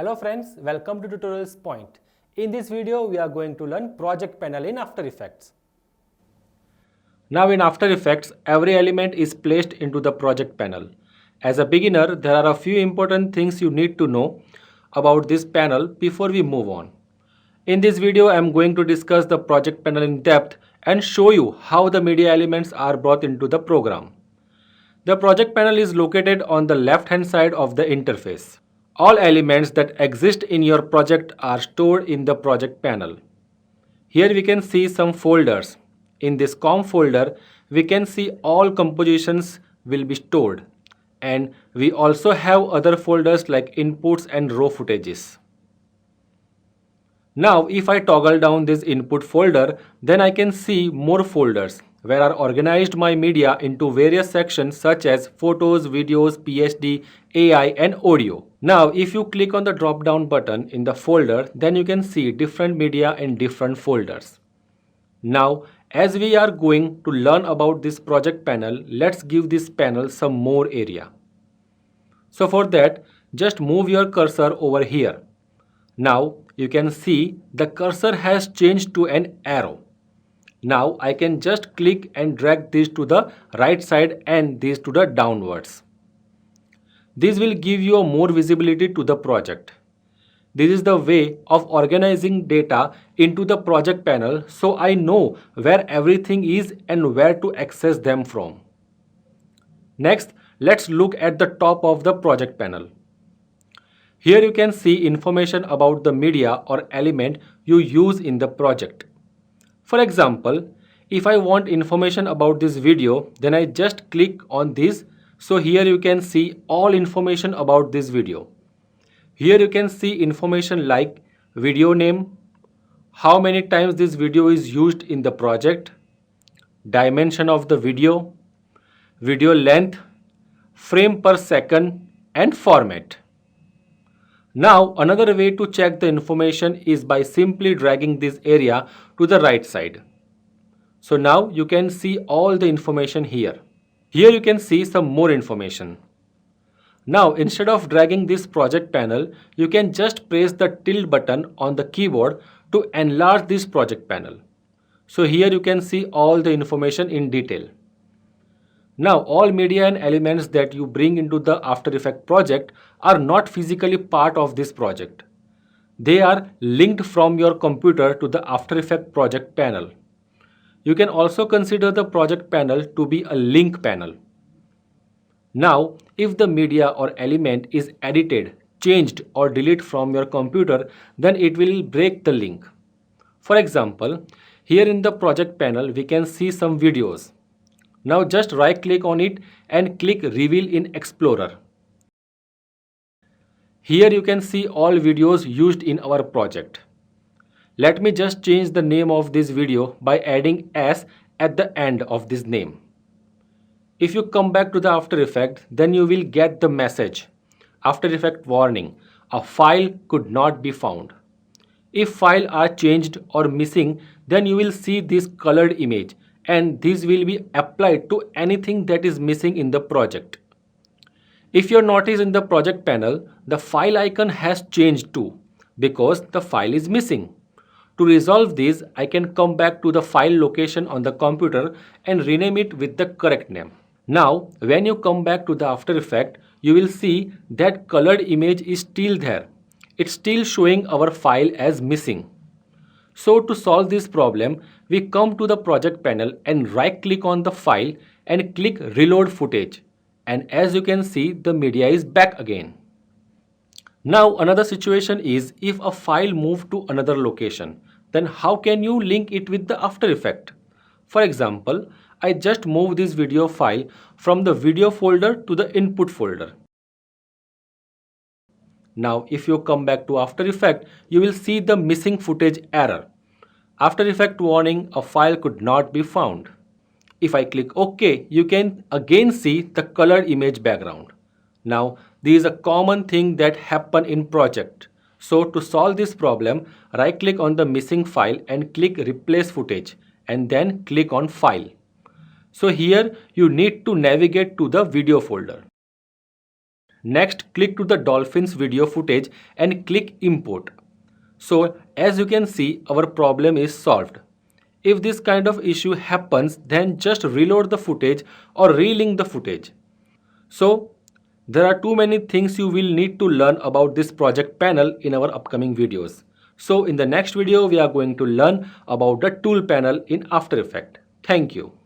Hello friends, welcome to TutorialsPoint. In this video, we are going to learn project panel in After Effects. Now in After Effects, every element is placed into the project panel. As a beginner, there are a few important things you need to know about this panel before we move on. In this video, I am going to discuss the project panel in depth and show you how the media elements are brought into the program. The project panel is located on the left-hand side of the interface. All elements that exist in your project are stored in the project panel. Here we can see some folders. In this COM folder, we can see all compositions will be stored. And we also have other folders like inputs and raw footages. Now if I toggle down this input folder, then I can see more folders where are organized my media into various sections such as photos, videos, PSD, AI and audio. Now if you click on the drop down button in the folder, then you can see different media in different folders. Now as we are going to learn about this project panel, let's give this panel some more area. So for that, just move your cursor over here. Now you can see the cursor has changed to an arrow. Now I can just click and drag this to the right side and this to the downwards. This will give you more visibility to the project. This is the way of organizing data into the project panel, so I know where everything is and where to access them from. Next, let's look at the top of the project panel. Here you can see information about the media or element you use in the project. For example, if I want information about this video, then I just click on this. So here you can see all information about this video. Here you can see information like video name, how many times this video is used in the project, dimension of the video, video length, frame per second and format. Now another way to check the information is by simply dragging this area to the right side. So now you can see all the information here. Here you can see some more information. Now instead of dragging this project panel, you can just press the tilde button on the keyboard to enlarge this project panel. So here you can see all the information in detail. Now all media and elements that you bring into the After Effects project are not physically part of this project. They are linked from your computer to the After Effects project panel. You can also consider the project panel to be a link panel. Now if the media or element is edited, changed or deleted from your computer, then it will break the link. For example, here in the project panel we can see some videos. Now just right click on it and click Reveal in Explorer. Here you can see all videos used in our project. Let me just change the name of this video by adding S at the end of this name. If you come back to the After Effects, then you will get the message, After Effects warning, a file could not be found. If files are changed or missing, then you will see this colored image, and this will be applied to anything that is missing in the project. If you notice in the project panel, the file icon has changed too because the file is missing. To resolve this, I can come back to the file location on the computer and rename it with the correct name. Now, when you come back to the After Effects, you will see that colored image is still there. It's still showing our file as missing. So to solve this problem, we come to the project panel and right click on the file and click reload footage. And as you can see, the media is back again. Now another situation is if a file moved to another location, then how can you link it with the After Effects? For example, I just moved this video file from the video folder to the input folder. Now if you come back to After Effects, you will see the missing footage error. After Effects warning, a file could not be found. If I click OK, you can again see the colored image background. Now this is a common thing that happen in project. So to solve this problem, right click on the missing file and click replace footage and then click on file. So here you need to navigate to the video folder. Next, click to the dolphins video footage and click import. So as you can see, our problem is solved. If this kind of issue happens, then just reload the footage or relink the footage. So there are too many things you will need to learn about this project panel in our upcoming videos. So in the next video, we are going to learn about the tool panel in After Effects. Thank you.